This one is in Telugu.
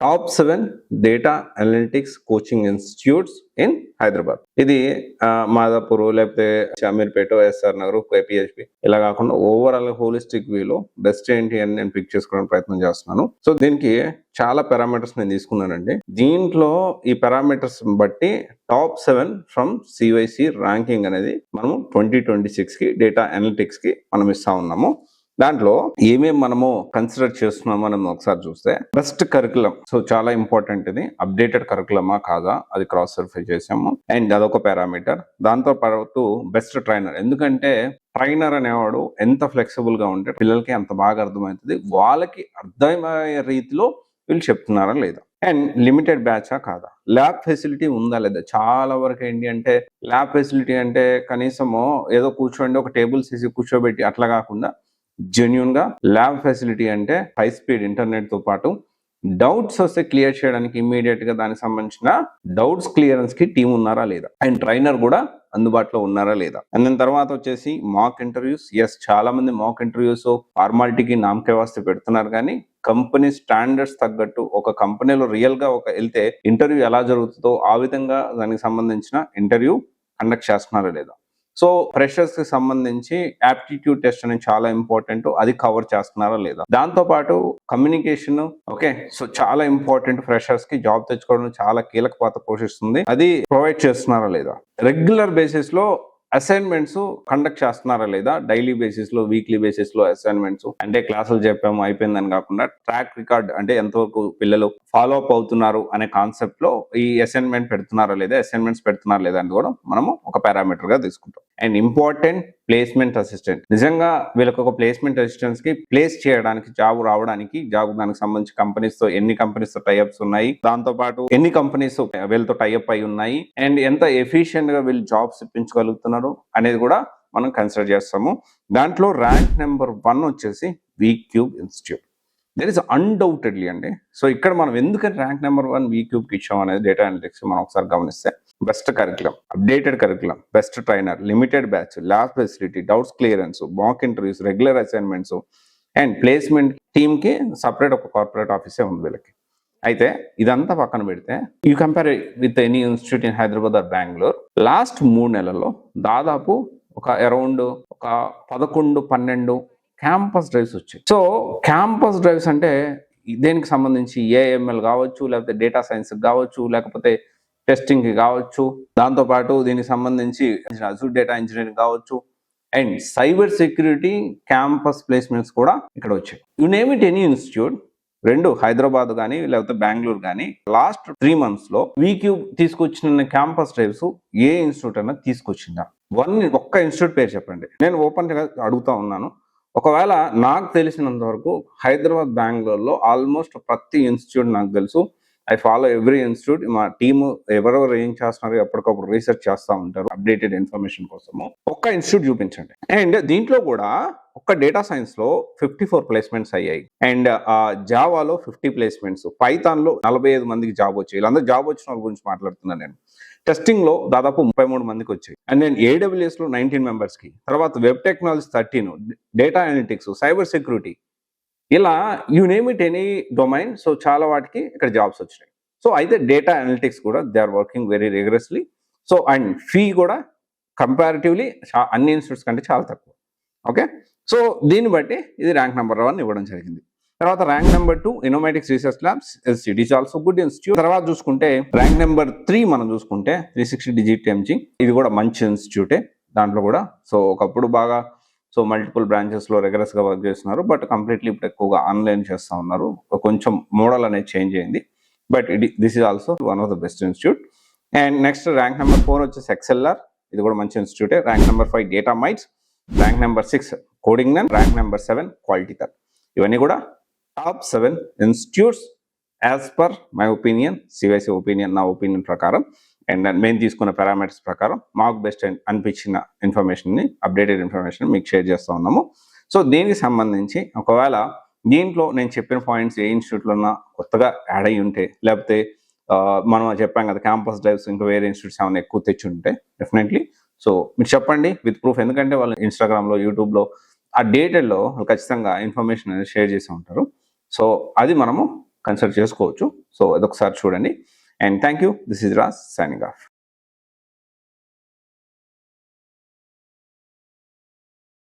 Top 7 data analytics coaching institutes in Hyderabad. ఇది మాదాపూర్ లేకపోతే అమీర్పేట, ఎస్ఆర్ నగర్, కేపీహెచ్పి ఇలా కాకుండా ఓవరాల్ హోలిస్టిక్ వ్యూలో బెస్ట్ ఏంటి అని నేను పిక్ చేసుకోవడానికి ప్రయత్నం చేస్తున్నాను. సో దీనికి చాలా పారామీటర్స్ నేను తీసుకున్నానండి. దీంట్లో ఈ పారామీటర్స్ బట్టి టాప్ 7 ఫ్రమ్ సివైసి ర్యాంకింగ్ అనేది మనం 2026 కి డేటా అనలిటిక్స్ కి మనం ఇస్తా ఉన్నాము. దాంట్లో ఏమేమి మనము కన్సిడర్ చేస్తున్నాం మనం ఒకసారి చూస్తే, బెస్ట్ కరికులం. సో చాలా ఇంపార్టెంట్, ఇది అప్డేటెడ్ కరికులమా కాదా అది క్రాస్ వెరిఫై చేసాము. అండ్ అదొక పారామీటర్. దాంతో పాటు బెస్ట్ ట్రైనర్, ఎందుకంటే ట్రైనర్ అనేవాడు ఎంత ఫ్లెక్సిబుల్ గా ఉంటే పిల్లలకి అంత బాగా అర్థమవుతుంది, వాళ్ళకి అర్థమయ్యే రీతిలో వీళ్ళు చెప్తున్నారా లేదా. అండ్ లిమిటెడ్ బ్యాచా కాదా, ల్యాబ్ ఫెసిలిటీ ఉందా లేదా. చాలా వరకు ఏంటి అంటే ల్యాబ్ ఫెసిలిటీ అంటే కనీసము ఏదో కూర్చోండి ఒక టేబుల్స్ వేసి కూర్చోబెట్టి అట్లా కాకుండా జెన్యున్ గా ల్యాబ్ ఫెసిలిటీ అంటే హై స్పీడ్ ఇంటర్నెట్ తో పాటు డౌట్స్ వస్తే క్లియర్ చేయడానికి ఇమ్మీడియట్ గా దానికి సంబంధించిన డౌట్స్ క్లియరెన్స్ కి టీం ఉన్నారా లేదా, అండ్ ట్రైనర్ కూడా అందుబాటులో ఉన్నారా లేదా. అండ్ దాని తర్వాత వచ్చేసి మాక్ ఇంటర్వ్యూస్. ఎస్, చాలా మంది మాక్ ఇంటర్వ్యూస్ ఫార్మాలిటీకి నామకే వాస్తే పెడుతున్నారు, కానీ కంపెనీ స్టాండర్డ్స్ తగ్గట్టు ఒక కంపెనీలో రియల్ గా వెళ్తే ఇంటర్వ్యూ ఎలా జరుగుతుందో ఆ విధంగా దానికి సంబంధించిన ఇంటర్వ్యూ కండక్ట్ చేస్తున్నారా లేదా. సో ఫ్రెషర్స్ కి సంబంధించి యాప్టిట్యూడ్ టెస్ట్ అనేది చాలా ఇంపార్టెంట్, అది కవర్ చేస్తున్నారా లేదా. దాంతో పాటు కమ్యూనికేషన్, ఓకే, సో చాలా ఇంపార్టెంట్. ఫ్రెషర్స్ కి జాబ్ తెచ్చుకోవడం చాలా కీలక పాత్ర పోషిస్తుంది, అది ప్రొవైడ్ చేస్తున్నారా లేదా. రెగ్యులర్ బేసిస్ లో అసైన్మెంట్స్ కండక్ట్ చేస్తున్నారా లేదా, డైలీ బేసిస్ లో, వీక్లీ బేసిస్ లో అసైన్మెంట్స్ అంటే క్లాసులు చెప్పాము అయిపోయిందని కాకుండా ట్రాక్ రికార్డ్ అంటే ఎంతవరకు పిల్లలు ఫాలో అప్ అవుతున్నారు అనే కాన్సెప్ట్ లో ఈ అసైన్మెంట్ పెడుతున్నారా లేదా, అసైన్మెంట్స్ పెడుతున్నారా లేదా అని కూడా మనం ఒక పారామీటర్ గా తీసుకుంటాం. అండ్ ఇంపార్టెంట్ ప్లేస్మెంట్ అసిస్టెంట్, నిజంగా వీళ్ళకి ఒక ప్లేస్మెంట్ అసిస్టెంట్స్ కి ప్లేస్ చేయడానికి, జాబ్ రావడానికి, జాబ్ దానికి సంబంధించి కంపెనీస్ తో ఎన్ని కంపెనీస్ తో టైఅప్స్ ఉన్నాయి, దాంతో పాటు ఎన్ని కంపెనీస్ వీళ్ళతో టైఅప్ అయి ఉన్నాయి, అండ్ ఎంత ఎఫిషియెంట్ గా వీళ్ళు జాబ్స్ ఇప్పించగలుగుతున్నారు అనేది కూడా మనం కన్సిడర్ చేస్తాము. దాంట్లో ర్యాంక్ నెంబర్ 1 వచ్చేసి V Cube institute. There is undoubtedly అండి. సో ఇక్కడ మనం ఎందుకని ర్యాంక్ నెంబర్ 1 వీక్యూబ్ కి ఇచ్చాం అనేది డేటా అనలిటిక్స్ మనం ఒకసారి గమనిస్తే, best curriculum, updated curriculum, best trainer, limited batch, lab facility, doubts clearance, mock interviews, regular assignments, and placement team కి సపరేట్ ఒక కార్పొరేట్ ఆఫీసే ఉంది వీళ్ళకి. అయితే ఇదంతా పక్కన పెడితే you compare with any institute in Hyderabad or Bengaluru, last 3 నెలల్లో దాదాపు ఒక అరౌండ్ ఒక 11-12 క్యాంపస్ డ్రైవ్స్ వచ్చాయి. సో క్యాంపస్ డ్రైవ్స్ అంటే దేనికి సంబంధించి ఏఎంఎల్ కావచ్చు, లేకపోతే డేటా సైన్స్ కావచ్చు, లేకపోతే టెస్టింగ్ కి కావచ్చు, దాంతోపాటు దీనికి సంబంధించి అజూర్ డేటా ఇంజనీరింగ్ కావచ్చు, and cyber security campus placements కూడా ఇక్కడ వచ్చాయి. You name it any institute, 2 Hyderabad కానీ లేకపోతే బెంగళూరు కానీ లాస్ట్ 3 months లో వీక్యూబ్ తీసుకొచ్చిన క్యాంపస్ డ్రైవ్స్ ఏ ఇన్స్టిట్యూట్ అయినా తీసుకొచ్చిందా? ఒక్క ఇన్స్టిట్యూట్ పేరు చెప్పండి. నేను ఓపెన్ గా అడుగుతా ఉన్నాను. ఒకవేళ నాకు తెలిసినంత వరకు హైదరాబాద్, బెంగళూరులో ఆల్మోస్ట్ ప్రతి ఇన్స్టిట్యూట్ నాకు తెలుసు. I follow every institute. మా టీము ఎవరెవరు ఏం చేస్తున్నారు ఎప్పటికప్పుడు రీసెర్చ్ చేస్తూ ఉంటారు అప్డేటెడ్ ఇన్ఫర్మేషన్ కోసము. ఒక్క ఇన్స్టిట్యూట్ చూపించండి. అండ్ దీంట్లో కూడా ఒక్క డేటా సైన్స్ లో 54 ప్లేస్మెంట్స్ అయ్యాయి, అండ్ జావాలో 50 ప్లేస్మెంట్స్, పైథాన్ లో 45 మందికి జాబ్ వచ్చాయి. వీళ్ళందరూ జాబ్ వచ్చిన వాళ్ళ గురించి మాట్లాడుతున్నాను నేను. టెస్టింగ్ లో దాదాపు 33 మందికి వచ్చాయి, అండ్ నేను AWS లో 19 మెంబర్స్ కి, తర్వాత web technology 13, data analytics, cyber security, ఇలా you name it any domain. So చాలా వాటికి ఇక్కడ జాబ్స్ వచ్చినాయి. సో అయితే డేటా అనలిటిక్స్ కూడా they are working very rigorously. So and fee కూడా కంపారిటివ్లీ అన్ని ఇన్స్టిట్యూట్స్ కంటే చాలా తక్కువ. ఓకే, సో దీన్ని బట్టి ఇది ర్యాంక్ నెంబర్ 1 ఇవ్వడం జరిగింది. తర్వాత rank number 2 Innomatics research labs, it is also good institute. తర్వాత చూసుకుంటే ర్యాంక్ నెంబర్ 3 మనం చూసుకుంటే 360 డిజిట్ ఎంజీ, ఇది కూడా మంచి ఇన్స్టిట్యూటే. దాంట్లో కూడా సో ఒకప్పుడు బాగా సో మల్టిపుల్ బ్రాంచెస్ లో రెగ్యులర్స్ గా వర్క్ చేస్తున్నారు, బట్ కంప్లీట్లీ ఇప్పుడు ఎక్కువగా ఆన్లైన్ చేస్తూ ఉన్నారు. కొంచెం మోడల్ అనేది చేంజ్ అయింది, but this is also one of the best institute. And next rank number 4 వచ్చేసి ఎక్సెల్ఆర్, ఇది కూడా మంచి ఇన్స్టిట్యూటే. Rank number 5 data mites, rank number 6 coding నన్, ర్యాంక్ నెంబర్ 7 క్వాలిటీకర్. ఇవన్నీ కూడా top 7 institutes as per my opinion, CYC opinion, నా ఒపీనియన్ ప్రకారం. అండ్ మేము తీసుకున్న పారామీటర్స్ ప్రకారం మాకు బెస్ట్ అనిపించిన ఇన్ఫర్మేషన్ని, అప్డేటెడ్ ఇన్ఫర్మేషన్ మీకు షేర్ చేస్తూ ఉన్నాము. సో దీనికి సంబంధించి ఒకవేళ దీంట్లో నేను చెప్పిన పాయింట్స్ ఏ ఇన్స్టిట్యూట్లో ఉన్నా కొత్తగా యాడ్ అయ్యి ఉంటే, లేకపోతే మనం చెప్పాం కదా క్యాంపస్ డ్రైవ్స్ ఇంకా వేరే ఇన్స్టిట్యూట్స్ ఏమైనా ఎక్కువ తెచ్చి ఉంటే డెఫినెట్లీ సో మీరు చెప్పండి విత్ ప్రూఫ్. ఎందుకంటే వాళ్ళు ఇన్స్టాగ్రామ్లో, యూట్యూబ్లో ఆ డేటెడ్లో ఖచ్చితంగా ఇన్ఫర్మేషన్ అనేది షేర్ చేసి ఉంటారు. సో అది మనము కన్సల్ట్ చేసుకోవచ్చు. సో అదొకసారి చూడండి. And thank you. This is Raj signing off.